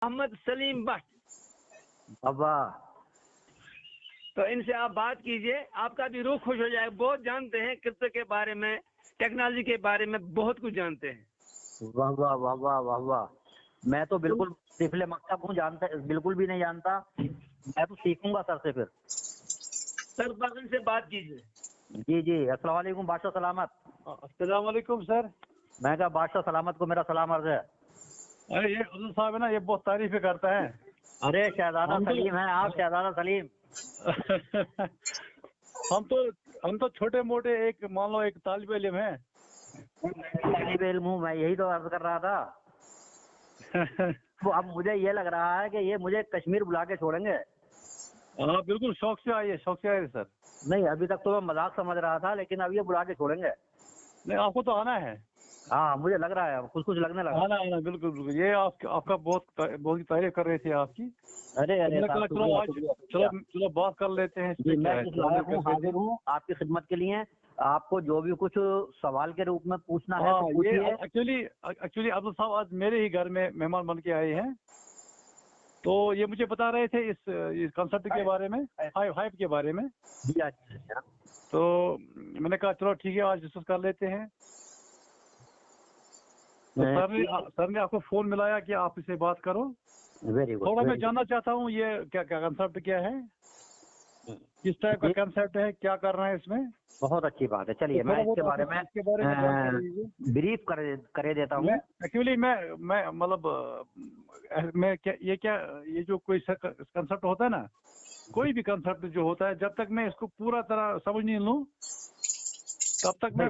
मोहम्मद सलीम भट्ट। बाबा तो इनसे आप बात कीजिए, आपका भी रूह खुश हो जाएगा। बहुत जानते हैं क्रिप्टो के बारे में, टेक्नोलॉजी के बारे में बहुत कुछ जानते हैं। वाह वाह वाह वाह वाह वाह। मैं तो बिल्कुल तिफले मकतब हूँ, जानता बिल्कुल भी नहीं जानता। मैं तो सीखूंगा सर से फिर। सर बस इनसे बात कीजिए। जी जी, अस्सलाम वालेकुम बादशाह सलामत। अस्सलाम वालेकुम सर। मैं कहा बादशाह सलामत को मेरा सलाम अर्ज है। अरे ये उदल साहब है ना, ये बहुत तारीफें करता है। अरे शहजादा हम तो सलीम है आप, शहजादा सलीम। हम तो छोटे मोटे एक मान लो एक तालिब इल्म है। तालिब इल्म हूँ मैं, यही तो अर्ज कर रहा था। वो अब मुझे ये लग रहा है कि ये मुझे कश्मीर बुला के छोड़ेंगे। हाँ बिल्कुल, शौक से आइए सर। नहीं अभी तक तो मैं मजाक समझ रहा था, लेकिन अब ये बुला के छोड़ेंगे। नहीं आपको तो आना है। हाँ मुझे लग रहा है, कुछ कुछ लगने लगा। आना आना बिल्कुल बिल्कुल। ये आपका बहुत तारीफ कर रहे थे आपकी। अरे अरे मैंने कहा चलो आज चलो बात कर लेते हैं। जी मैं इस लायक हूँ, हाजिर हूँ आपकी खिदमत के लिए। आपको जो भी कुछ सवाल के रूप में पूछना है तो पूछिए। एक्चुअली अब्दुल साहब आज मेरे ही घर में मेहमान बन के आए हैं, तो ये मुझे बता रहे थे इस कंसेप्ट के बारे में, हाइप के बारे में। जी अच्छा। तो मैंने कहा चलो ठीक है आज डिस्कस कर लेते हैं। तो सर ने आपको फोन मिलाया कि आप इसे बात करो। Very good. थोड़ा मैं जानना चाहता हूँ ये क्या कंसेप्ट क्या है, किस टाइप का कंसेप्ट है, क्या कर रहे हैं इसमें। बहुत अच्छी बात है, चलिए मैं इसके बारे में ब्रीफ करे देता हूँ। एक्चुअली मैं मतलब मैं ये जो कोई कंसेप्ट होता है ना, कोई भी कंसेप्ट जो होता है, जब तक मैं इसको पूरा तरह समझ नहीं लूँ तब तक मैं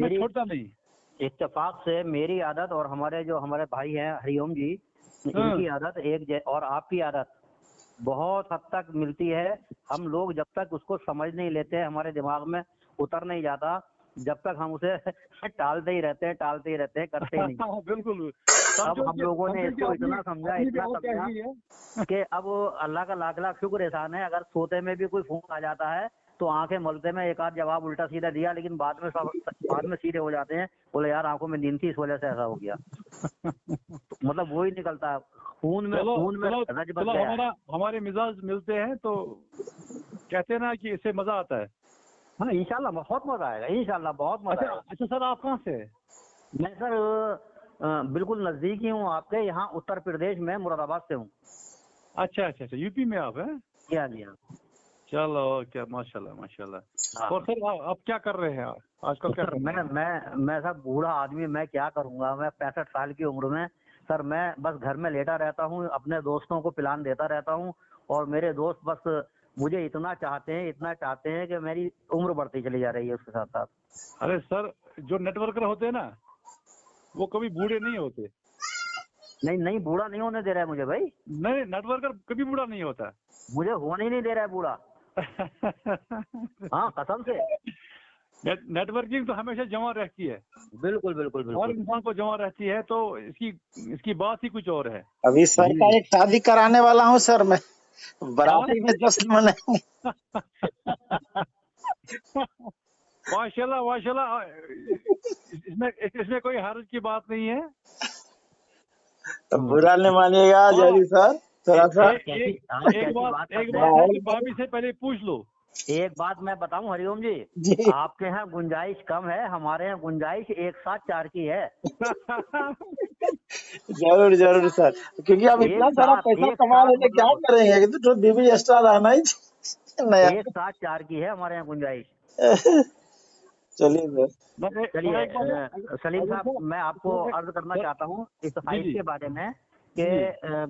छोड़ता नहीं। इत्तेफाक से मेरी आदत और हमारे भाई हैं हरिओम जी, इनकी आदत और आपकी आदत बहुत हद तक मिलती है। हम लोग जब तक उसको समझ नहीं लेते, हमारे दिमाग में उतर नहीं जाता, जब तक हम उसे टालते ही रहते हैं, करते ही नहीं। बिल्कुल। अब हम लोगों ने इसको इतना समझा कि अब अल्लाह का लाख लाख शुक्र एहसान है, अगर सोते में भी कोई फोन आ जाता है तो आंखें मलते में एक आध जवाब उल्टा सीधा दिया, लेकिन बाद में सीधे हो जाते हैं, बोले यार आंखों में नींद थी इस वजह से ऐसा हो गया। मतलब वो ही निकलता है खून में रज बस गया। हमारे मिजाज मिलते हैं तो कहते हैं ना कि इससे मजा आता है। हाँ इंशाल्लाह बहुत मजा आएगा, इंशाल्लाह बहुत मजा आएगा। अच्छा सर आप कहाँ से? मैं सर बिल्कुल नजदीक ही हूँ आपके, यहाँ उत्तर प्रदेश में मुरादाबाद से हूँ। अच्छा यूपी में आप हैं? क्या जी हाँ। चलो क्या माशाल्लाह। और सर आप क्या कर रहे हैं आजकल? क्या कर रहे हैं? मैं सर बूढ़ा आदमी, मैं क्या करूँगा, मैं 65 साल की उम्र में सर मैं बस घर में लेटा रहता हूँ, अपने दोस्तों को प्लान देता रहता हूँ, और मेरे दोस्त बस मुझे इतना चाहते हैं कि मेरी उम्र बढ़ती चली जा रही है उसके साथ साथ। अरे सर जो नेटवर्कर होते हैं ना वो कभी बूढ़े नहीं होते। नहीं बूढ़ा नहीं होने दे रहा है मुझे भाई। नहीं नेटवर्कर कभी बूढ़ा नहीं होता, मुझे होने ही नहीं दे रहा है बूढ़ा। हाँ कसम से। नेटवर्किंग तो हमेशा जमा रहती है। बिल्कुल और इंसान को जमा रहती है, तो इसकी बात ही कुछ और है। अभी सर का एक शादी कराने वाला हूँ सर मैं, बराती में जश्न मनाएंगे। माशाल्लाह इसमें कोई हर्ज की बात नहीं है। तो बुरा नहीं मानिएगा जरी सर, थोड़ा सा एक बात भाभी से पहले पूछ लो। एक बात मैं बताऊं हरिओम जी, आपके यहाँ गुंजाइश कम है, हमारे यहाँ गुंजाइश 1 7 4 की है। जरूर सर, क्योंकि अब इतना सारा पैसा कमा रहे थे, क्या करेंगे, तो बीबी एक्स्ट्रा रहना ही नया। 1 7 4 की है हमारे यहाँ गुंजाइश। चलिए सलीम साहब, मैं आपको अर्ज करना चाहता हूँ इस हाइप के बारे में कि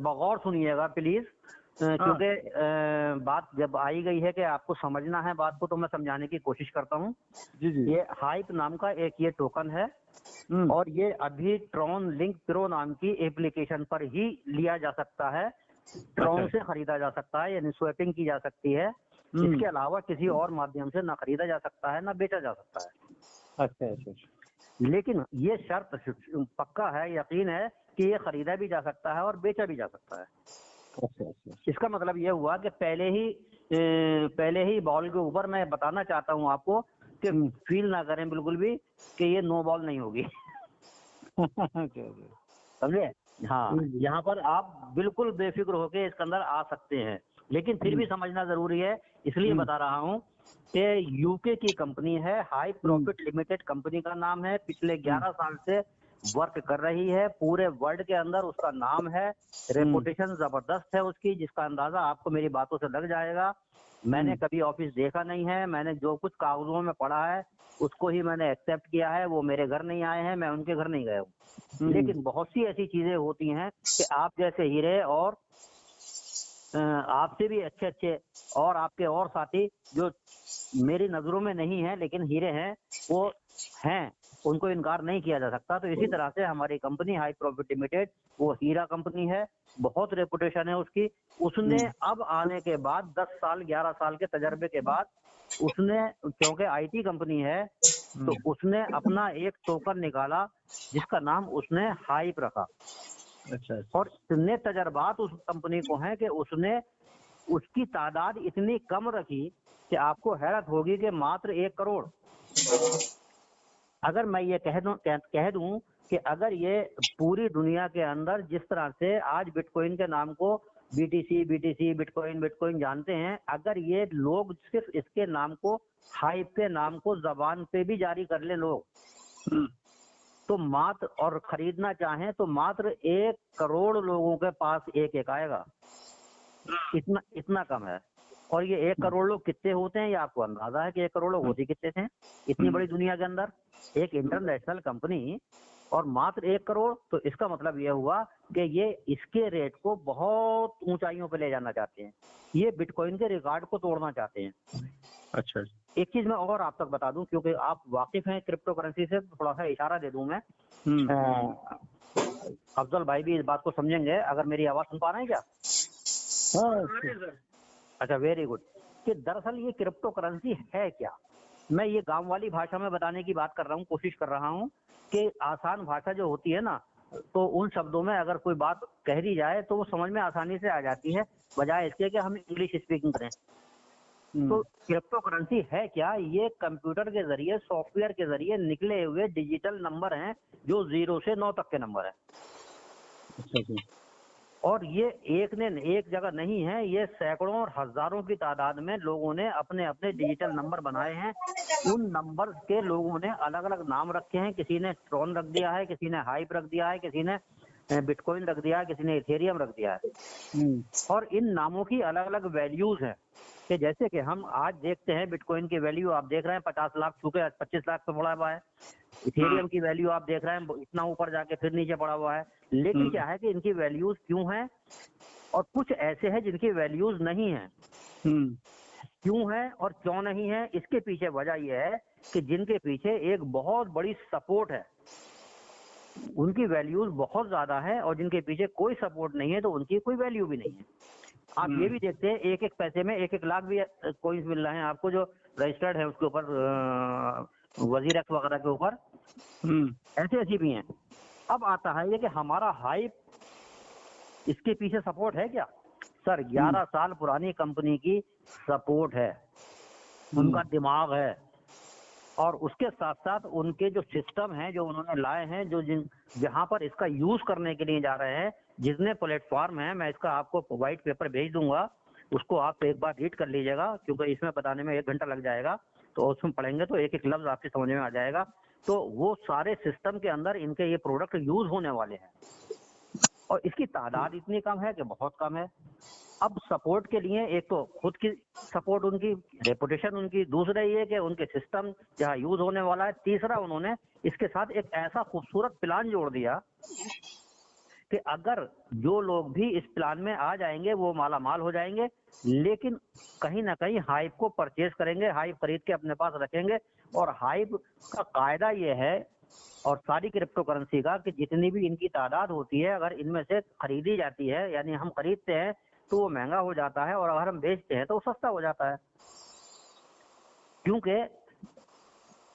बगौर सुनिएगा प्लीज, क्योंकि बात जब आई गई है कि आपको समझना है बात को, तो मैं समझाने की कोशिश करता हूँ। ये हाइप नाम का एक ये टोकन है, और ये अभी ट्रॉन लिंक प्रो नाम की एप्लीकेशन पर ही लिया जा सकता है, ट्रॉन से खरीदा जा सकता है, यानी स्वैपिंग की जा सकती है। इसके अलावा किसी और माध्यम से ना खरीदा जा सकता है ना बेचा जा सकता है। अच्छा। लेकिन ये शर्त पक्का है, यकीन है कि ये खरीदा भी जा सकता है और बेचा भी जा सकता है। अच्छा। इसका मतलब ये हुआ कि पहले ही बॉल के ऊपर मैं बताना चाहता हूँ आपको कि फील ना करें बिल्कुल भी कि ये नो बॉल नहीं होगी। समझे? हाँ, यहाँ पर आप बिल्कुल बेफिक्र होके इसके अंदर आ सकते हैं, लेकिन फिर भी समझना जरूरी है, इसलिए बता रहा हूँ कि यूके की कंपनी है, हाई प्रॉफिट लिमिटेड कंपनी का नाम है, पिछले 11 साल से वर्क कर रही है, पूरे वर्ल्ड के अंदर उसका नाम है, रेपुटेशन जबरदस्त है उसकी, जिसका अंदाजा आपको मेरी बातों से लग जाएगा। मैंने कभी ऑफिस देखा नहीं है, मैंने जो कुछ कागजों में पढ़ा है उसको ही मैंने एक्सेप्ट किया है, वो मेरे घर नहीं आए हैं, मैं उनके घर नहीं गया हूँ। लेकिन बहुत सी ऐसी चीजें होती हैं कि आप जैसे हीरे और आपसे भी अच्छे अच्छे और आपके और साथी जो मेरी नजरों में नहीं है लेकिन हीरे हैं, वो हैं, उनको इनकार नहीं किया जा सकता। तो इसी तरह से हमारी कंपनी हाई प्रॉफिट लिमिटेड वो हीरा कंपनी है, बहुत रेपुटेशन है उसकी। उसने अब आने के बाद 10 साल 11 साल के तजर्बे के बाद उसने, क्योंकि आईटी कंपनी है, तो उसने अपना एक टोकन निकाला जिसका नाम उसने हाइप रखा। अच्छा। और इतने तजर्बात उस कंपनी को हैं कि उसने उसकी तादाद इतनी कम रखी कि आपको हैरत होगी कि मात्र 1 करोड़। अगर मैं ये कह दूं कि अगर ये पूरी दुनिया के अंदर जिस तरह से आज बिटकॉइन के नाम को बीटीसी बिटकॉइन जानते हैं, अगर ये लोग सिर्फ इसके नाम को, हाइप के नाम को जबान पे भी जारी कर ले लोग, तो मात्र, और खरीदना चाहें तो मात्र 1 करोड़ लोगों के पास एक आएगा। इतना कम है। और ये 1 करोड़ लोग कितने होते हैं, ये आपको अंदाजा है कि 1 करोड़ लोग होते कितने थे इतनी बड़ी दुनिया के अंदर, एक इंटरनेशनल कंपनी, और मात्र 1 करोड़। तो इसका मतलब ये हुआ कि ये इसके रेट को बहुत ऊंचाइयों पे ले जाना चाहते हैं, ये बिटकॉइन के रिकॉर्ड को तोड़ना चाहते हैं। अच्छा। एक चीज मैं और आप तक बता दूं, क्योंकि आप वाकिफ हैं क्रिप्टो करेंसी से, थोड़ा सा इशारा दे दूं मैं। अफजल भाई भी इस बात को समझेंगे। अगर मेरी आवाज सुन पा रहे हैं क्या? अच्छा, वेरी गुड। कि दरअसल ये क्रिप्टो करेंसी है क्या, मैं ये गांव वाली भाषा में बताने की बात कर रहा हूँ, कोशिश कर रहा हूँ कि आसान भाषा जो होती है ना, तो उन शब्दों में अगर कोई बात कह दी जाए तो वो समझ में आसानी से आ जाती है, बजाय इसके कि हम इंग्लिश स्पीकिंग करें। तो क्रिप्टो करेंसी है क्या? ये कंप्यूटर के जरिए, सॉफ्टवेयर के जरिए निकले हुए डिजिटल नंबर हैं, जो 0 से 9 तक के नंबर है। और ये एक जगह नहीं है, ये सैकड़ों और हजारों की तादाद में लोगों ने अपने अपने डिजिटल नंबर बनाए हैं। उन नंबर के लोगों ने अलग अलग नाम रखे हैं, किसी ने ट्रॉन रख दिया है, किसी ने हाइप रख दिया है, किसी ने बिटकॉइन रख दिया है, किसी ने इथेरियम रख दिया है। और इन नामों की अलग अलग वैल्यूज हैं, कि जैसे कि हम आज देखते हैं बिटकॉइन की वैल्यू आप देख रहे हैं 50 लाख छू के 25 लाख पे पड़ा हुआ है। इथेरियम की वैल्यू आप देख रहे हैं इतना ऊपर जाके फिर नीचे पड़ा हुआ है। लेकिन क्या है कि इनकी वैल्यूज क्यों हैं, और कुछ ऐसे हैं जिनकी वैल्यूज नहीं है। क्यों है और क्यों नहीं है, इसके पीछे वजह यह है कि जिनके पीछे एक बहुत बड़ी सपोर्ट है उनकी वैल्यूज बहुत ज्यादा है, और जिनके पीछे कोई सपोर्ट नहीं है तो उनकी कोई वैल्यू भी नहीं है। आप ये भी देखते हैं 1-1 पैसे में 1-1 लाख भी कॉइन्स मिल रहे हैं आपको, जो रजिस्टर्ड है उसके ऊपर, वजीर एक्स वगैरह के ऊपर, ऐसी भी हैं। अब आता है ये कि हमारा हाइप, इसके पीछे सपोर्ट है क्या? सर 11 साल पुरानी कंपनी की सपोर्ट है, उनका दिमाग है, और उसके साथ साथ उनके जो सिस्टम हैं जो उन्होंने लाए हैं, जो जहां पर इसका यूज करने के लिए जा रहे हैं, जितने प्लेटफॉर्म है, मैं इसका आपको व्हाइट पेपर भेज दूंगा, उसको आप एक बार रीड कर लीजिएगा, क्योंकि इसमें बताने में 1 घंटा लग जाएगा, तो उसमें पढ़ेंगे तो एक एक लफ्ज आपकी समझ में आ जाएगा। तो वो सारे सिस्टम के अंदर इनके ये प्रोडक्ट यूज होने वाले हैं, और इसकी तादाद इतनी कम है कि बहुत कम है। अब सपोर्ट के लिए एक तो खुद की सपोर्ट, उनकी रेपुटेशन उनकी, दूसरा ये कि उनके सिस्टम जहाँ यूज होने वाला है, तीसरा उन्होंने इसके साथ एक ऐसा खूबसूरत प्लान जोड़ दिया कि अगर जो लोग भी इस प्लान में आ जाएंगे वो माला माल हो जाएंगे, लेकिन कहीं ना कहीं हाइप को परचेज करेंगे, हाइप खरीद के अपने पास रखेंगे। और हाइप का कायदा ये है, और सारी क्रिप्टो करेंसी का, कि जितनी भी इनकी तादाद होती है, अगर इनमें से खरीदी जाती है, यानी हम खरीदते हैं तो वो महंगा हो जाता है, और अगर हम बेचते हैं तो वो सस्ता हो जाता है, क्योंकि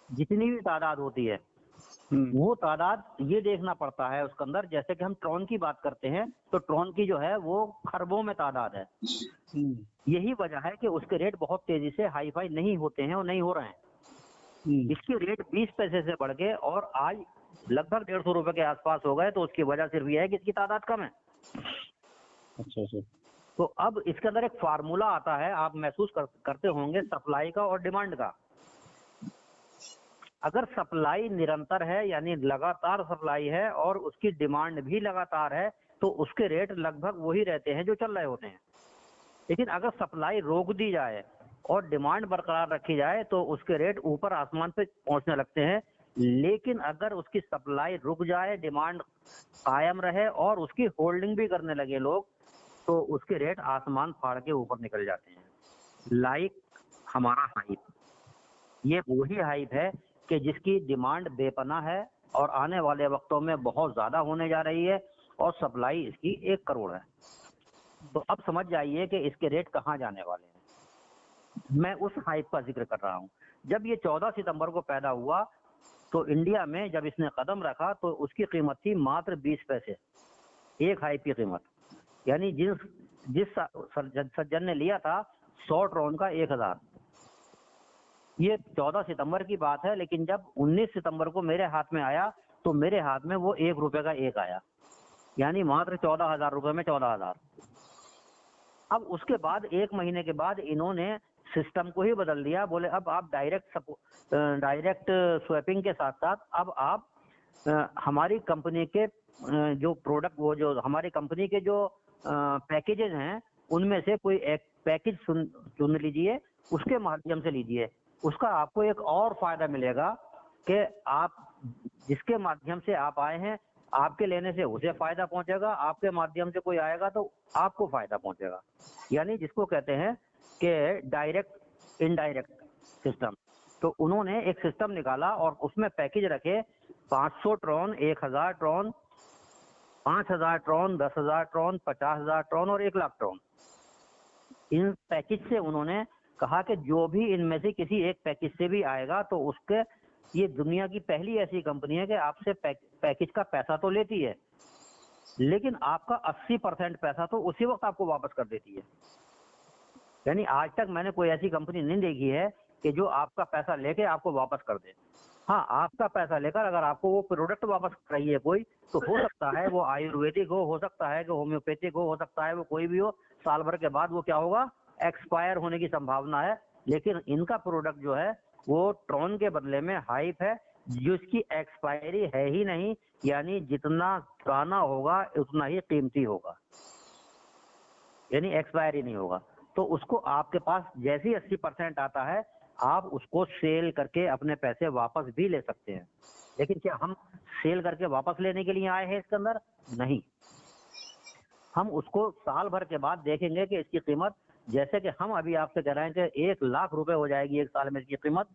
जितनी भी तादाद होती है वो तादाद ये देखना पड़ता है उसके अंदर। जैसे कि हम ट्रॉन की बात करते हैं तो ट्रॉन की जो है वो खरबों में तादाद है। यही वजह है कि उसके रेट बहुत तेजी से हाई फाई नहीं होते हैं और नहीं हो रहे हैं। इसके रेट 20 पैसे से बढ़ के और आज लगभग 150 रुपए के आसपास हो गए। तो उसकी वजह सिर्फ यह है कि इसकी तादाद कम है। अच्छा सर। तो अब इसके अंदर एक फार्मूला आता है, आप महसूस करते होंगे, सप्लाई का और डिमांड का। अगर सप्लाई निरंतर है, यानी लगातार सप्लाई है और उसकी डिमांड भी लगातार है, तो उसके रेट लगभग वही रहते हैं जो चल रहे होते हैं। लेकिन अगर सप्लाई रोक दी जाए और डिमांड बरकरार रखी जाए तो उसके रेट ऊपर आसमान पे पहुंचने लगते हैं। लेकिन अगर उसकी सप्लाई रुक जाए, डिमांड कायम रहे और उसकी होल्डिंग भी करने लगे लोग, तो उसके रेट आसमान फाड़ के ऊपर निकल जाते हैं। लाइक हमारा हाइप, ये वही हाइप है कि जिसकी डिमांड बेपनाह है और आने वाले वक्तों में बहुत ज्यादा होने जा रही है और सप्लाई इसकी 1 करोड़ है। तो अब समझ जाइए कि इसके रेट कहाँ जाने वाले हैं। मैं उस हाइप का जिक्र कर रहा हूँ। जब ये 14 सितंबर को पैदा हुआ तो इंडिया में जब इसने कदम रखा तो उसकी कीमत थी मात्र 20 पैसे, एक हाइप की कीमत। यानी जिस सज्जन ने लिया था 100 ट्रॉन का 1000। ये 14 सितंबर की बात है। लेकिन जब 19 सितंबर को मेरे हाथ में आया तो मेरे हाथ में वो 1 रुपए का एक आया, यानी मात्र 14,000 रुपए में 14,000। अब उसके बाद 1 महीने के बाद इन्होंने सिस्टम को ही बदल दिया। बोले अब आप डायरेक्ट स्वैपिंग के साथ साथ अब आप हमारी कंपनी के जो प्रोडक्ट, वो जो हमारी कंपनी के जो पैकेजेस हैं उनमें से कोई एक पैकेज चुन लीजिए, उसके माध्यम से लीजिए। उसका आपको एक और फायदा मिलेगा कि आप जिसके माध्यम से आप आए हैं, आपके लेने से उसे फायदा पहुंचेगा, आपके माध्यम से कोई आएगा तो आपको फायदा पहुंचेगा। यानी जिसको कहते हैं कि डायरेक्ट इनडायरेक्ट सिस्टम। तो उन्होंने एक सिस्टम निकाला और उसमें पैकेज रखे 500 Tron, 1000 Tron, 5000 Tron, 10,000 Tron, 50,000 Tron और 1 लाख ट्रॉन। इन पैकेज से उन्होंने कहा कि जो भी इनमें से किसी एक पैकेज से भी आएगा तो उसके, ये दुनिया की पहली ऐसी कंपनी है कि आपसे पैकेज का पैसा तो लेती है, लेकिन आपका 80% पैसा तो उसी वक्त आपको वापस कर देती है। यानी आज तक मैंने कोई ऐसी कंपनी नहीं देखी है कि जो आपका पैसा लेके आपको वापस कर दे। हाँ, आपका पैसा लेकर अगर आपको वो प्रोडक्ट वापस कर रही है कोई, तो हो सकता है वो आयुर्वेदिक हो सकता है कि होम्योपैथिक हो सकता है वो कोई भी हो, साल भर के बाद वो क्या होगा, एक्सपायर होने की संभावना है। लेकिन इनका प्रोडक्ट जो है वो ट्रॉन के बदले में हाइप है, जिसकी एक्सपायरी है ही नहीं। यानी जितना पुराना होगा उतना ही कीमती होगा, यानी एक्सपायरी नहीं होगा। तो उसको आपके पास जैसे ही 80% आता है, आप उसको सेल करके अपने पैसे वापस भी ले सकते हैं। लेकिन क्या हम सेल करके वापस लेने के लिए आए हैं इसके अंदर? नहीं, हम उसको साल भर के बाद देखेंगे कि इसकी कीमत, जैसे कि हम अभी आपसे कह रहे हैं कि 1 लाख रुपए हो जाएगी 1 साल में इसकी कीमत,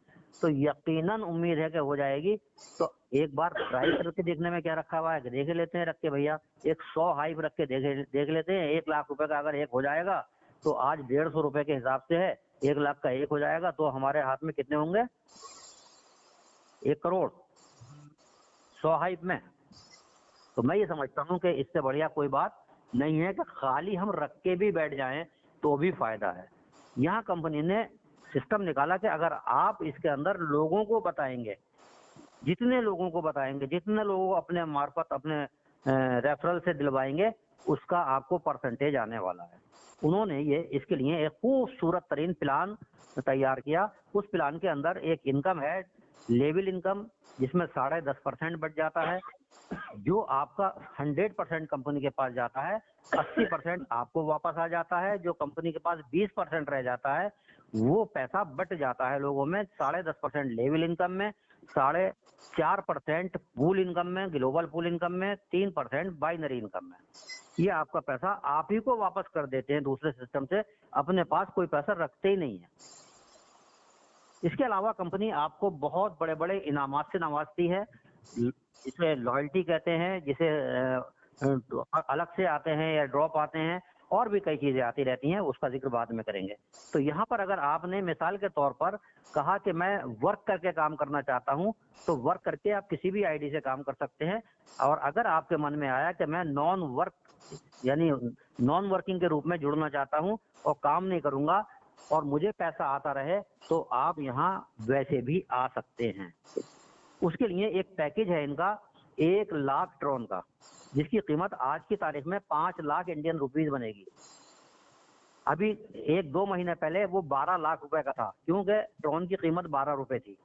तो यकीनन उम्मीद है कि हो जाएगी। तो एक बार ट्राई करके देखने में क्या रखा हुआ है, देख लेते हैं रख के भैया, एक 100 हाइप रख के देख लेते हैं। 1 लाख रुपए का अगर एक हो जाएगा तो आज 150 रुपए के हिसाब से है, 1 लाख का एक हो जाएगा तो हमारे हाथ में कितने होंगे, 1 करोड़ 100 हाइप में। तो मैं ये समझता हूँ कि इससे बढ़िया कोई बात नहीं है कि खाली हम रख के भी बैठ जाएं तो भी फायदा है। यहाँ कंपनी ने सिस्टम निकाला कि अगर आप इसके अंदर लोगों को बताएंगे, जितने लोगों को बताएंगे, जितने लोगों को अपने मार्फत अपने रेफरल से दिलवाएंगे, उसका आपको परसेंटेज आने वाला है। उन्होंने ये इसके लिए एक खूबसूरत तरीन प्लान तैयार किया। उस प्लान के अंदर एक इनकम है, लेवल इनकम, जिसमें 10.5% बढ़ जाता है। जो आपका 100% कंपनी के पास जाता है, 80% आपको वापस आ जाता है। जो कंपनी के पास 20% रह जाता है, वो पैसा बट जाता है लोगों में 10.5% लेवल इनकम में, 4.5% पूल इनकम में, ग्लोबल पूल इनकम में, 3% बाइनरी इनकम में। ये आपका पैसा आप ही को वापस कर देते हैं दूसरे सिस्टम से, अपने पास कोई पैसा रखते ही नहीं है। इसके अलावा कंपनी आपको बहुत बड़े बड़े इनामात से नवाजती है, इसे लॉयल्टी कहते हैं, जिसे अलग से आते हैं या ड्रॉप आते हैं, और भी कई चीजें आती रहती हैं, उसका जिक्र बाद में करेंगे। तो यहाँ पर अगर आपने मिसाल के तौर पर कहा कि मैं वर्क करके काम करना चाहता हूँ, तो वर्क करके आप किसी भी आईडी से काम कर सकते हैं। और अगर आपके मन में आया कि मैं नॉन वर्क यानी नॉन वर्किंग के रूप में जुड़ना चाहता हूँ और काम नहीं करूंगा और मुझे पैसा आता रहे, तो आप यहाँ वैसे भी आ सकते हैं। उसके लिए एक पैकेज है इनका, 1 लाख ट्रॉन का, जिसकी कीमत आज की तारीख में 5 लाख इंडियन रुपीज बनेगी। अभी 1-2 महीने पहले वो 12 लाख रुपए का था, क्योंकि ट्रॉन की कीमत 12 रुपए थी।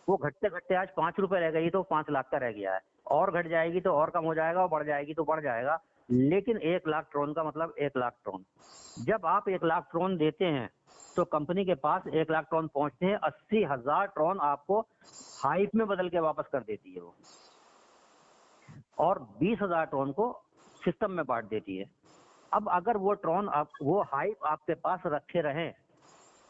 वो घटते घटते आज 5 रुपए रह गई, तो 5 लाख का रह गया है। और घट जाएगी तो और कम हो जाएगा, और बढ़ जाएगी तो बढ़ जाएगा, लेकिन 1 लाख ट्रॉन का मतलब 1 लाख ट्रॉन। जब आप 1 लाख ट्रॉन देते हैं तो कंपनी के पास 1 लाख ट्रॉन पहुंचते हैं, 80,000 ट्रॉन आपको हाइप में बदल के वापस कर देती है वो, और 20,000 ट्रॉन को सिस्टम में बांट देती है। अब अगर वो ट्रॉन वो हाइप आपके पास रखे रहें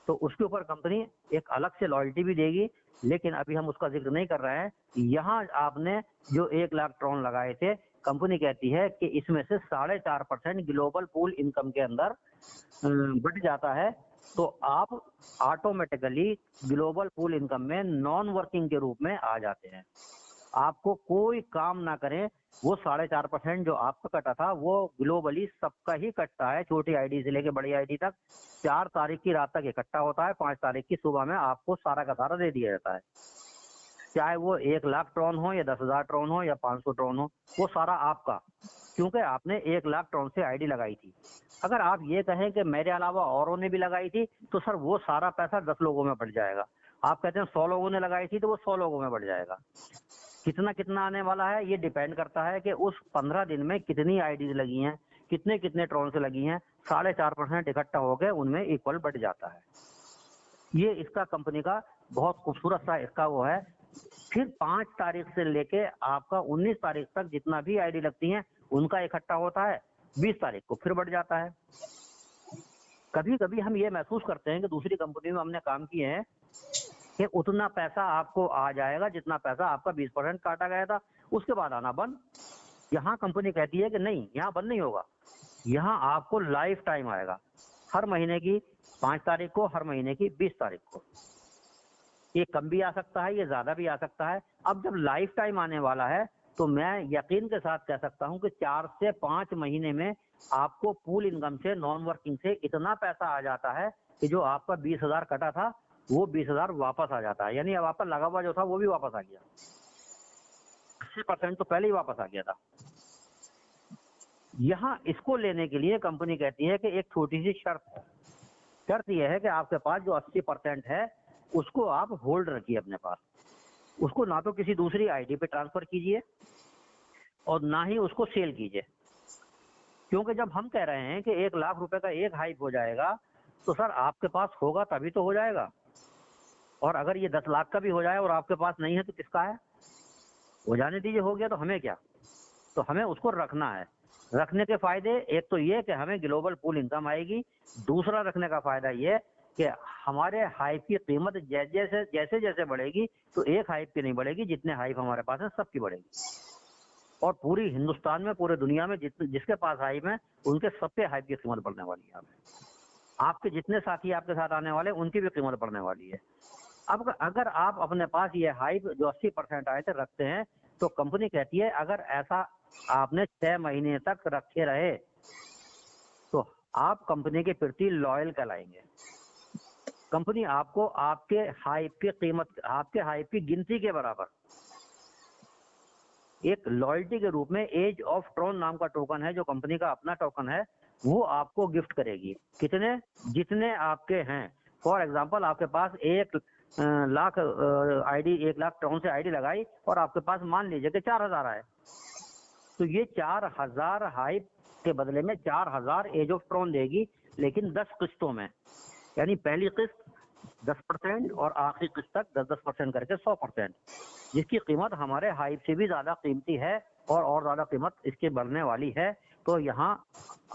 तो उसके ऊपर कंपनी एक अलग से लॉयल्टी भी देगी, लेकिन अभी हम उसका जिक्र नहीं कर रहे हैं। यहाँ आपने जो 1 लाख ट्रॉन लगाए थे, कंपनी कहती है कि इसमें से 4.5% ग्लोबल पूल इनकम के अंदर बढ़ जाता है, तो आप ऑटोमेटिकली ग्लोबल पूल इनकम में नॉन वर्किंग के रूप में आ जाते हैं। आपको कोई काम ना करें, वो 4.5% जो आपका कटा था वो ग्लोबली सबका ही कटता है, छोटी आईडी से लेके बड़ी आईडी तक। 4 तारीख की रात तक इकट्ठा होता है, 5 तारीख की सुबह में आपको सारा का सारा दे दिया जाता है। चाहे वो 1 लाख ट्रॉन हो या 10,000 ट्रॉन हो या 500 ट्रॉन हो, वो सारा आपका, क्योंकि आपने 1 लाख ट्रॉन से आईडी लगाई थी। अगर आप ये कहें कि मेरे अलावा औरों ने भी लगाई थी, तो सर वो सारा पैसा 10 लोगों में बढ़ जाएगा। आप कहते हैं 100 लोगों ने लगाई थी, तो वो 100 लोगों में बढ़ जाएगा। कितना कितना आने वाला है ये डिपेंड करता है कि उस 15 दिन में कितनी आईडीज लगी हैं, कितने कितने ट्रॉन से लगी हैं। 4.5% इकट्ठा हो गए, उनमें इक्वल बढ़ जाता है। ये इसका कंपनी का बहुत खूबसूरत सा इसका वो है। फिर 5 तारीख से लेके आपका 19 तारीख तक जितना भी आईडी लगती है उनका इकट्ठा होता है, 20 तारीख को फिर बढ़ जाता है। कभी कभी हम ये महसूस करते हैं कि दूसरी कंपनी में हमने काम किए हैं कि उतना पैसा आपको आ जाएगा जितना पैसा आपका 20% काटा गया था, उसके बाद आना बंद। यहाँ कंपनी कहती है कि नहीं, यहाँ बंद नहीं होगा, यहाँ आपको लाइफ टाइम आएगा, हर महीने की 5 तारीख को, हर महीने की 20 तारीख को। ये कम भी आ सकता है, ये ज्यादा भी आ सकता है। अब जब लाइफ टाइम आने वाला है तो मैं यकीन के साथ कह सकता हूँ कि 4 से 5 महीने में आपको पूल इनकम से, नॉन वर्किंग से इतना पैसा आ जाता है कि जो आपका 20,000 कटा था वो 20,000 वापस आ जाता है। यानी अब आपका लगा हुआ जो था वो भी वापस आ गया, 80% तो पहले ही वापस आ गया था। यहाँ इसको लेने के लिए कंपनी कहती है कि एक छोटी सी शर्त है। शर्त यह है कि आपके पास जो 80% है उसको आप होल्ड रखिए अपने पास। उसको ना तो किसी दूसरी आईडी पे ट्रांसफर कीजिए और ना ही उसको सेल कीजिए, क्योंकि जब हम कह रहे हैं कि 1 लाख रुपए का एक हाइप हो जाएगा, तो सर आपके पास होगा तभी तो हो जाएगा। और अगर ये 10 लाख का भी हो जाए और आपके पास नहीं है तो किसका है? हो जाने दीजिए, हो गया तो हमें क्या। तो हमें उसको रखना है। रखने के फायदे एक तो ये कि हमें ग्लोबल पूल इनकम आएगी, दूसरा रखने का फायदा ये कि हमारे हाइप की कीमत जैसे जैसे बढ़ेगी, तो एक हाइप की नहीं बढ़ेगी, जितने हाइप हमारे पास है सबकी बढ़ेगी। और पूरी हिंदुस्तान में, पूरे दुनिया में जिसके पास हाइप है उनके सबके हाइप की कीमत बढ़ने वाली है। आपके जितने साथी आपके साथ आने वाले उनकी भी कीमत बढ़ने वाली है। अब अगर आप अपने पास ये हाइप जो 80% आए थे रखते हैं, तो कंपनी कहती है अगर ऐसा आपने 6 महीने तक रखे रहे तो आप कंपनी के प्रति लॉयल कहलाएंगे। कंपनी आपको आपके हाइप की कीमत, आपके हाइप की गिनती के बराबर एक लॉयल्टी के रूप में एज ऑफ ट्रॉन नाम का टोकन है, जो कंपनी का अपना टोकन है, वो आपको गिफ्ट करेगी। कितने? जितने आपके हैं। फॉर एग्जांपल आपके पास 1 लाख आईडी, 1 लाख ट्रॉन से आईडी लगाई और आपके पास मान लीजिए कि 4,000 आए, तो ये 4,000 हाइप के बदले में 4,000 एज ऑफ ट्रॉन देगी, लेकिन 10 किस्तों में। यानी पहली किस्त 10% और आखिरी किस्त तक 10% करके 100%, जिसकी कीमत हमारे हाइप से भी ज्यादा कीमती है और ज्यादा कीमत इसकी बढ़ने वाली है। तो यहाँ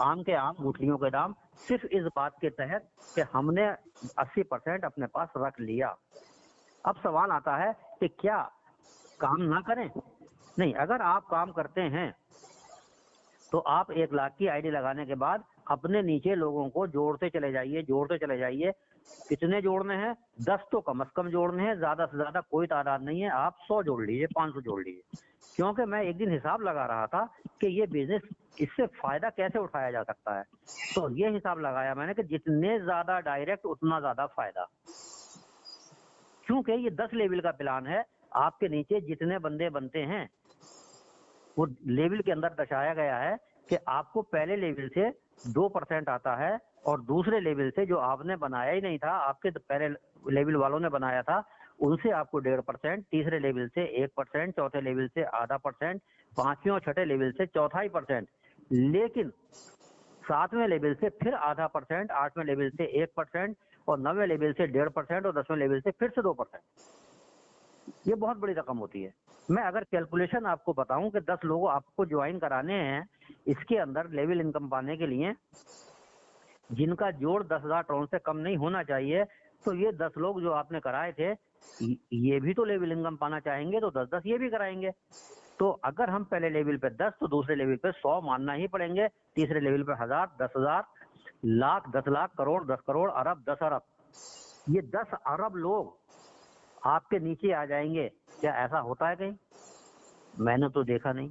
आम के आम गुठलियों के दाम, सिर्फ इस बात के तहत कि हमने 80% अपने पास रख लिया। अब सवाल आता है कि क्या काम ना करें? नहीं, अगर आप काम करते हैं तो आप 1 लाख की आईडी लगाने के बाद अपने नीचे लोगों को जोड़ते चले जाइए, जोड़ते चले जाइए। कितने जोड़ने हैं? 10 तो कम से कम जोड़ने हैं, ज्यादा से ज्यादा कोई तादाद नहीं है। आप 100 जोड़ लीजिए, 500 जोड़ लीजिए। क्योंकि मैं एक दिन हिसाब लगा रहा था कि ये बिजनेस, इससे फायदा कैसे उठाया जा सकता है। तो ये हिसाब लगाया मैंने कि जितने ज्यादा डायरेक्ट उतना ज्यादा फायदा। क्योंकि ये 10 लेवल का प्लान है, आपके नीचे जितने बंदे बनते हैं वो लेवल के अंदर दर्शाया गया है कि आपको पहले लेवल से 2% आता है और दूसरे लेवल से जो आपने बनाया ही नहीं था, आपके पहले लेवल वालों ने बनाया था, उनसे आपको 1.5%, तीसरे लेवल से 1%, चौथे लेवल से आधा %, पांचवें और छठे लेवल से 1/4%, लेकिन 7वें लेवल से फिर आधा %, 8वें लेवल से 1% और 9वें लेवल से 1.5% और 10वें लेवल से फिर से 2%। ये बहुत बड़ी रकम होती है। मैं अगर कैलकुलेशन आपको बताऊं कि 10 लोग आपको ज्वाइन कराने हैं इसके अंदर लेवल इनकम पाने के लिए, जिनका जोड़ 10,000 ट्रॉन से कम नहीं होना चाहिए, तो ये 10 लोग जो आपने कराए थे ये भी तो लेवल इनकम पाना चाहेंगे, तो 10-10 ये भी कराएंगे। तो अगर हम पहले लेवल पे 10 तो दूसरे लेवल पे 100 मानना ही पड़ेंगे, तीसरे लेवल पे 1000, 10,000, लाख, 10 लाख, करोड़, 10 करोड़, अरब, 10 अरब। ये 10 अरब लोग आपके नीचे आ जाएंगे। क्या ऐसा होता है कहीं? मैंने तो देखा नहीं।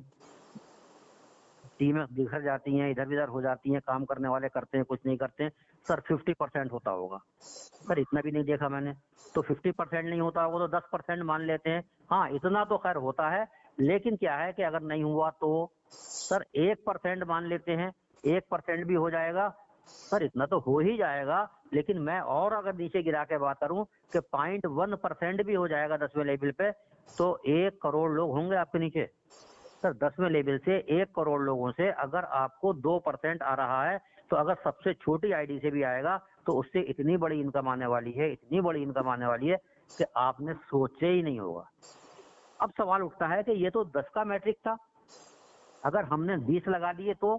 टीमें बिखर जाती हैं, इधर उधर हो जाती हैं, काम करने वाले करते हैं, कुछ नहीं करते हैं। सर 50% होता होगा। सर इतना भी नहीं देखा मैंने। तो 50% नहीं होता होगा तो 10% मान लेते हैं। हाँ, इतना तो खैर होता है, लेकिन क्या है कि अगर नहीं हुआ तो सर 1% मान लेते हैं, 1% भी हो जाएगा। सर इतना तो हो ही जाएगा, लेकिन मैं और अगर नीचे गिरा के बात करूं कि 0.1% भी हो जाएगा 10वें लेवल पे, तो 1 करोड़ लोग होंगे आपके नीचे। सर 10वें लेवल से 1 करोड़ लोगों से अगर आपको 2% आ रहा है, तो अगर सबसे छोटी आईडी से भी आएगा तो उससे इतनी बड़ी इनकम आने वाली है, इतनी बड़ी इनकम आने वाली है कि आपने सोचे ही नहीं होगा। अब सवाल उठता है कि ये तो 10 का मैट्रिक था, अगर हमने 20 लगा दिए तो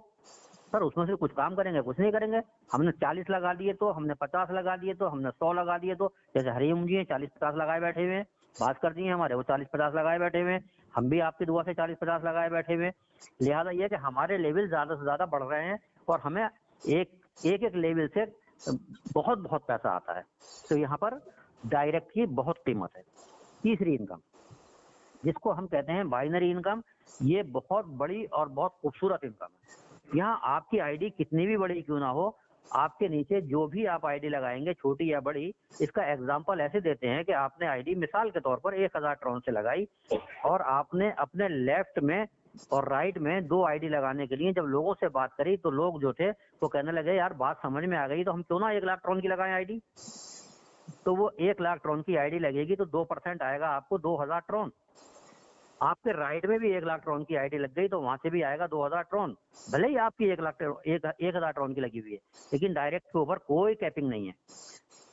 सर उसमें से कुछ काम करेंगे? कुछ नहीं करेंगे। हमने 40 लगा दिए तो, हमने 50 लगा दिए तो, हमने 100 लगा दिए तो, जैसे हरिओम जी 40-50 लगाए बैठे हुए हैं, भास्कर जी हमारे वो 40-50 लगाए बैठे हुए हैं, हम भी आपकी दुआ से 40-50 लगाए बैठे हुए हैं। लिहाजा ये कि हमारे लेवल ज्यादा से ज्यादा बढ़ रहे हैं और हमें एक लेवल से बहुत बहुत पैसा आता है। तो यहाँ पर डायरेक्ट की बहुत कीमत है। तीसरी इनकम, जिसको हम कहते हैं बाइनरी इनकम, ये बहुत बड़ी और बहुत खूबसूरत इनकम है। यहाँ आपकी आईडी कितनी भी बड़ी क्यों ना हो, आपके नीचे जो भी आप आईडी लगाएंगे, छोटी या बड़ी, इसका एग्जांपल ऐसे देते हैं कि आपने आईडी मिसाल के तौर पर 1000 ट्रॉन से लगाई और आपने अपने लेफ्ट में और राइट में 2 आईडी लगाने के लिए जब लोगों से बात करी तो लोग जो थे वो कहने लगे यार बात समझ में आ गई, तो हम क्यों ना 1 लाख ट्रॉन की लगाएं आईडी। तो वो 1 लाख ट्रॉन की आईडी लगेगी तो 2% आएगा आपको 2000 ट्रॉन। आपके राइट में भी 1 लाख ट्रॉन की आईडी लग गई तो वहां से भी आएगा 2000 ट्रॉन। भले ही आपकी 1,000 ट्रॉन की लगी हुई है, लेकिन डायरेक्ट के ऊपर कोई कैपिंग नहीं है।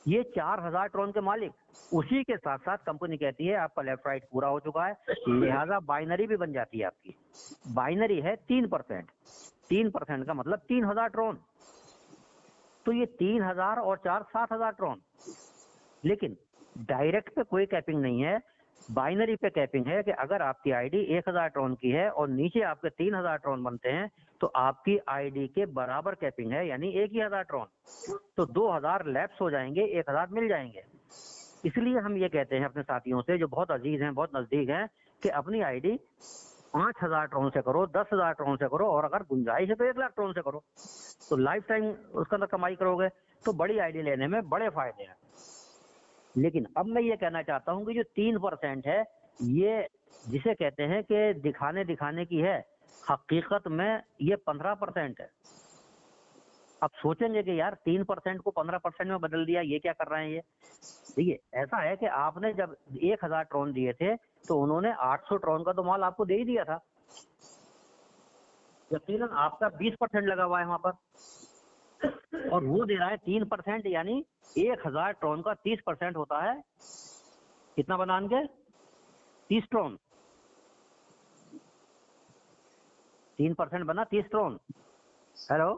ये 4000 ट्रॉन के मालिक, उसी के साथ साथ कंपनी कहती है आपका लेफ्ट राइट पूरा हो चुका है, लिहाजा बाइनरी भी बन जाती है आपकी। बाइनरी है 3%, 3% का मतलब 3000 ट्रॉन। तो ये 3000 और 4 7000 ट्रॉन। लेकिन डायरेक्ट पे कोई कैपिंग नहीं है, बाइनरी पे कैपिंग है कि अगर आपकी आईडी 1000 ट्रॉन की है और नीचे आपके 3000 ट्रॉन बनते हैं तो आपकी आईडी के बराबर कैपिंग है, यानी 1000 ट्रॉन। तो 2000 लैप्स हो जाएंगे, 1000 मिल जाएंगे। इसलिए हम ये कहते हैं अपने साथियों से जो बहुत अजीज हैं, बहुत नजदीक हैं, कि अपनी आईडी 5000 ट्रॉन से करो, 10,000 ट्रॉन से करो, और अगर गुंजाइश है तो 1 लाख ट्रॉन से करो, तो लाइफ टाइम उसका अंदर कमाई करोगे। तो बड़ी आईडी लेने में बड़े फायदे हैं। लेकिन अब मैं ये कहना चाहता हूं कि जो 3% है, ये जिसे कहते हैं कि दिखाने की है, हकीकत में ये 15% है। अब सोचेंगे कि यार 3% को 15% में बदल दिया, ये क्या कर रहे हैं ये। देखिए ऐसा है कि आपने जब 1000 ट्रॉन दिए थे तो उन्होंने 800 ट्रॉन का तो माल आपको दे ही दिया था। यकीनन आपका 20% लगा हुआ है वहां पर, और वो दे रहा है 3%, यानी 1000 ट्रॉन का 30% होता है कितना बनान के 30 ट्रॉन। 3% बना 30 ट्रॉन। हेलो,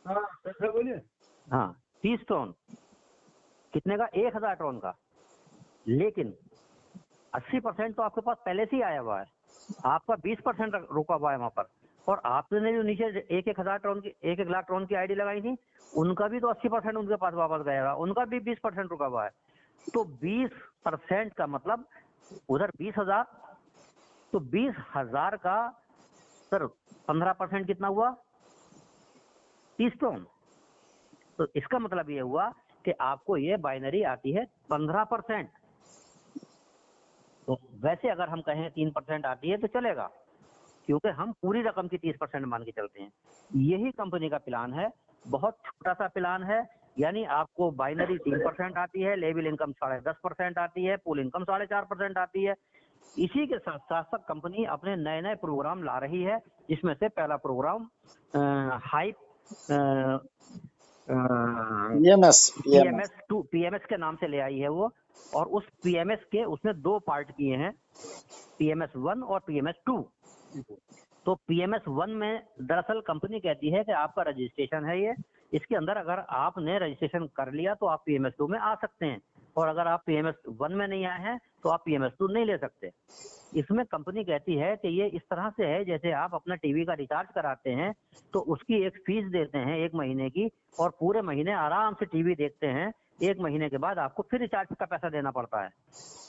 हाँ सर बोलिए। हाँ 30 ट्रॉन कितने का? 1000 ट्रॉन का। लेकिन 80% तो आपके पास पहले से ही आया हुआ है, आपका 20% रुका हुआ है वहां पर। और आपने जो नीचे 1,000 ट्रॉन की 1 लाख ट्रॉन की आईडी लगाई थी, उनका भी तो 80% उनके पास वापस गया हुआ, उनका भी 20% रुका हुआ है। तो 20% का मतलब उधर 20,000, तो 20,000 का सर 15% कितना हुआ? 30 ट्रॉन। तो इसका मतलब ये हुआ कि आपको ये बाइनरी आती है 15%। तो वैसे अगर हम कहें 3% आती है तो चलेगा, क्योंकि हम पूरी रकम की 30% मान के चलते हैं। यही कंपनी का प्लान है, बहुत छोटा सा प्लान है, यानी आपको बाइनरी 3% आती है, लेवल इनकम 10.5% आती है, पूल इनकम 4.5% आती है। इसी के साथ साथ कंपनी अपने नए नए प्रोग्राम ला रही है, जिसमें से पहला प्रोग्राम हाइप पीएमएस के नाम से ले आई है वो, और उस पीएमएस के उसने 2 पार्ट किए हैं, पीएमएस 1 और पीएमएस 2। तो पीएमएस 1 में दरअसल कंपनी कहती है कि आपका रजिस्ट्रेशन है ये, इसके अंदर अगर आपने रजिस्ट्रेशन कर लिया तो आप पीएमएस 2 में आ सकते हैं, और अगर आप पीएमएस 1 में नहीं आए हैं तो आप पीएमएस 2 नहीं ले सकते। इसमें कंपनी कहती है कि ये इस तरह से है जैसे आप अपना टीवी का रिचार्ज कराते हैं तो उसकी एक फीस देते हैं 1 महीने की, और पूरे महीने आराम से टीवी देखते हैं। 1 महीने के बाद आपको फिर रिचार्ज का पैसा देना पड़ता है।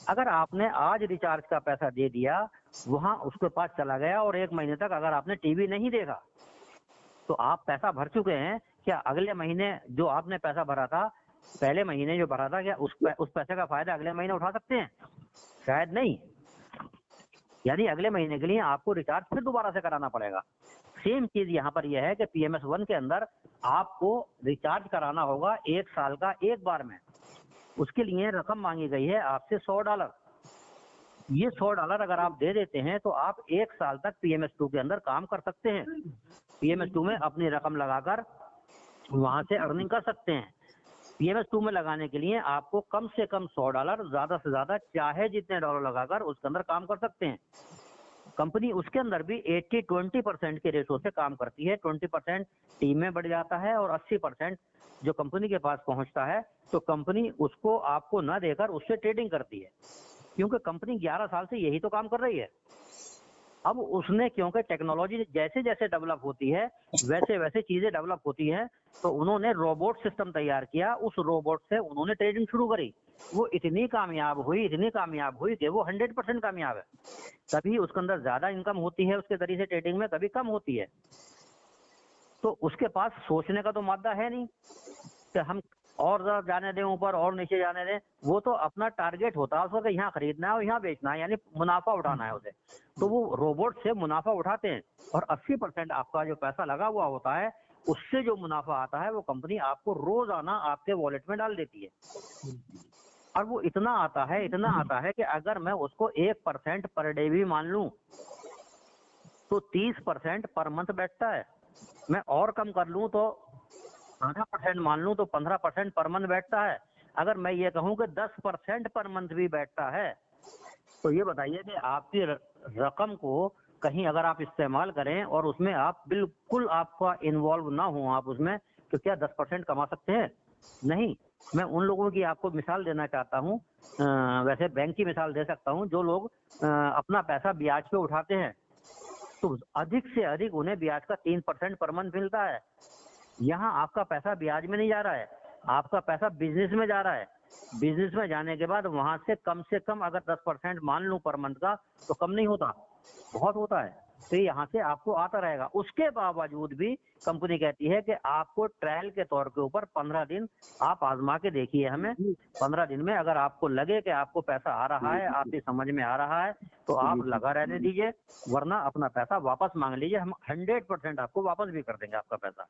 अगर आपने आज रिचार्ज का पैसा दे दिया, वहां उसके पास चला गया, और 1 महीने तक अगर आपने टीवी नहीं देखा तो आप पैसा भर चुके हैं, क्या अगले महीने जो आपने पैसा भरा था, पहले महीने जो भरा था, क्या उस पैसे का फायदा अगले महीने उठा सकते हैं? शायद नहीं। यानी अगले महीने के लिए आपको रिचार्ज फिर दोबारा से कराना पड़ेगा। सेम चीज यहाँ पर यह है कि पीएमएस 1 के अंदर आपको रिचार्ज कराना होगा 1 साल का एक बार में। उसके लिए रकम मांगी गई है आपसे $100। ये $100 अगर आप दे देते हैं तो आप 1 साल तक पीएमएस 2 के अंदर काम कर सकते हैं। पीएमएस 2 में अपनी रकम लगाकर वहां से अर्निंग कर सकते हैं। पीएमएस 2 में लगाने के लिए आपको कम से कम $100, ज्यादा से ज्यादा चाहे जितने डॉलर लगाकर उसके अंदर काम कर सकते हैं। कंपनी उसके अंदर भी 80-20% के रेशो से काम करती है। 20% टीम में बढ़ जाता है और 80% जो कंपनी के पास पहुंचता है तो कंपनी उसको आपको न देकर उससे ट्रेडिंग करती है, क्योंकि कंपनी 11 साल से यही तो काम कर रही है। अब उसने, क्योंकि टेक्नोलॉजी जैसे जैसे डेवलप होती है वैसे वैसे चीजें डेवलप होती हैं, तो उन्होंने रोबोट सिस्टम तैयार किया। उस रोबोट से उन्होंने ट्रेडिंग शुरू करी। वो इतनी कामयाब हुई कि वो 100% कामयाब है। कभी उसके अंदर ज्यादा इनकम होती है उसके जरिए से ट्रेडिंग में, कभी कम होती है। तो उसके पास सोचने का तो मादा है नहीं कि हम और ज्यादा जाने दें ऊपर और नीचे जाने दें। वो तो अपना टारगेट होता है उसका कि यहाँ खरीदना है और यहाँ बेचना है, यानी मुनाफा उठाना है उसे। तो वो रोबोट से मुनाफा उठाते हैं, और 80% आपका जो पैसा लगा हुआ होता है उससे जो मुनाफा आता है वो कंपनी आपको रोजाना आपके वॉलेट में डाल देती है। और वो इतना आता है कि अगर मैं उसको 1% पर डे भी मान लूं तो 30% पर मंथ बैठता है। मैं और कम कर लूं तो 15% मान लूं तो 15% पर मंथ बैठता है। अगर मैं ये कहूं कि 10% पर मंथ भी बैठता है, तो ये बताइए कि आपकी रकम को कहीं अगर आप इस्तेमाल करें और उसमें आप बिल्कुल आपका इन्वॉल्व ना हो आप उसमें, तो क्या 10% कमा सकते हैं? नहीं। मैं उन लोगों की आपको मिसाल देना चाहता हूँ, वैसे बैंक की मिसाल दे सकता हूँ। जो लोग अपना पैसा ब्याज पे उठाते हैं तो अधिक से अधिक उन्हें ब्याज का 3% पर मंथ मिलता है। यहाँ आपका पैसा ब्याज में नहीं जा रहा है, आपका पैसा बिजनेस में जा रहा है। बिजनेस में जाने के बाद वहां से कम अगर 10% मान लूं पर मंथ का, तो कम नहीं होता, बहुत होता है। तो यहाँ से आपको आता रहेगा। उसके बावजूद भी कंपनी कहती है कि आपको ट्रायल के तौर के ऊपर 15 दिन आप आजमा के देखिए हमें। 15 दिन में अगर आपको लगे कि आपको पैसा आ रहा है, आपकी समझ में आ रहा है, तो आप लगा रहने दीजिए, वरना अपना पैसा वापस मांग लीजिए। हम 100% आपको वापस भी कर देंगे आपका पैसा।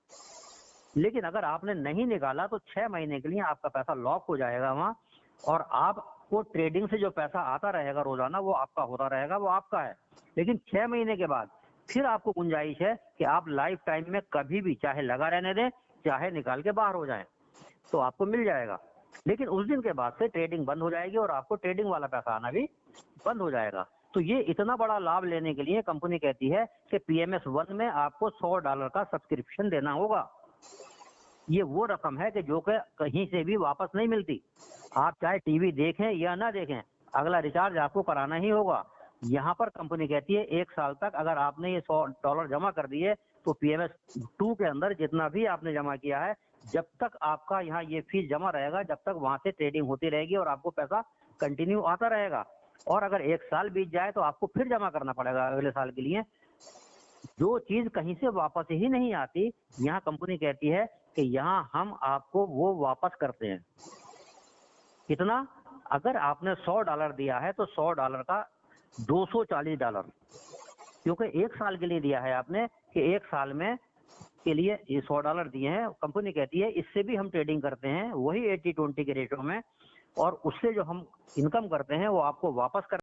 लेकिन अगर आपने नहीं निकाला तो 6 महीने के लिए आपका पैसा लॉक हो जाएगा वहां, और आपको ट्रेडिंग से जो पैसा आता रहेगा रोजाना वो आपका होता रहेगा, वो आपका है। लेकिन 6 महीने के बाद फिर आपको गुंजाइश है कि आप लाइफ टाइम में कभी भी चाहे लगा रहने दें, चाहे निकाल के बाहर हो जाएं, तो आपको मिल जाएगा। लेकिन उस दिन के बाद से ट्रेडिंग बंद हो जाएगी और आपको ट्रेडिंग वाला पैसा आना भी बंद हो जाएगा। तो ये इतना बड़ा लाभ लेने के लिए कंपनी कहती है कि पीएमएस 1 में आपको $100 का सब्सक्रिप्शन देना होगा। ये वो रकम है कि जो कि कहीं से भी वापस नहीं मिलती। आप चाहे टीवी देखें या ना देखें, अगला रिचार्ज आपको कराना ही होगा। यहाँ पर कंपनी कहती है 1 साल तक अगर आपने ये $100 जमा कर दिए तो पीएमएस 2 के अंदर जितना भी आपने जमा किया है, जब तक आपका यहाँ ये फीस जमा रहेगा, जब तक वहां से ट्रेडिंग होती रहेगी और आपको पैसा कंटिन्यू आता रहेगा। और अगर 1 साल बीत जाए तो आपको फिर जमा करना पड़ेगा अगले साल के लिए। जो चीज कहीं से वापस ही नहीं आती, यहाँ कंपनी कहती है कि यहाँ हम आपको वो वापस करते हैं। कितना? अगर आपने $100 दिया है तो $100 का $240 क्योंकि 1 साल के लिए दिया है आपने कि 1 साल में के लिए ये $100 दिए हैं। कंपनी कहती है इससे भी हम ट्रेडिंग करते हैं वही 80-20 के रेटों में, और उससे जो हम इनकम करते हैं वो आपको वापस कर